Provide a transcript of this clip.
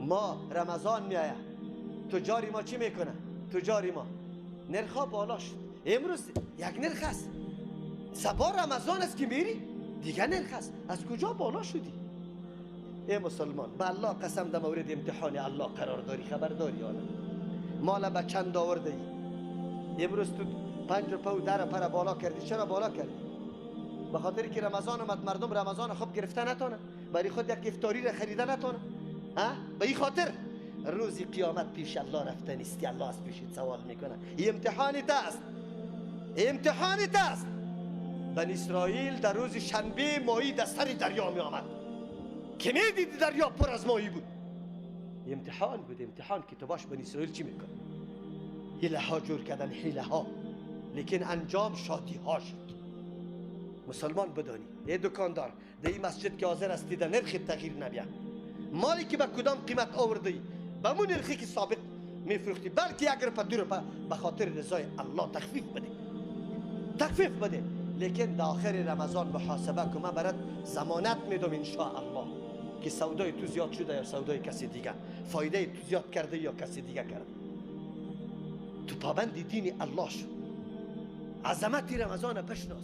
ما رمضان میایه، تجاری ما چی میکنه؟ تجاری ما نرخا بالا شد. امروز یک نرخ است، سبا رمضان است که میری دیگه نرخ است. از کجا بالا شدی؟ ای مسلمان، به الله قسم در مورد امتحان الله قرار داری، خبر داری یا نه؟ مال به چند آورده ای؟ امروز تو 5 روپه و 10 روپه را بالا کردی. چرا بالا کردی؟ به خاطر که رمضان آمد، مردم رمضان خوب گرفته نتونه، برای خود یک افطاری را خریده نتونه. به این خاطر روزی قیامت پیش الله رفته نیستی. الله از پیشت سوال میکنه. این امتحانت است، امتحانت است. بنی اسرائیل در روز شنبه ماهی در سر دریا می آمد که می دیدی دریا پر از ماهی بود. امتحان بود، امتحان که تو باش بنی اسرائیل چی میکنه. حیله ها جور کردن، حیله ها، لیکن انجام شادی ها شد. مسلمان بدانی، ای دکاندار در این مسجد که حاضر هستی در نرخ تغییر نبیه. مالی که به کدام قیمت آوردی به مون نرخی که ثابت میفروختی، بلکه 1 روپه 2 روپه به خاطر رضای الله تخفیف بده، تخفیف بده. لیکن در آخر رمضان محاسبه که من برات ضمانت میدم ان شاء الله که سودای تو زیاد شده یا سودای کسی دیگه، فایده تو زیاد کرده یا کسی دیگه کرده. تو پابند دین الله شو، عظمت رمضان بشناس.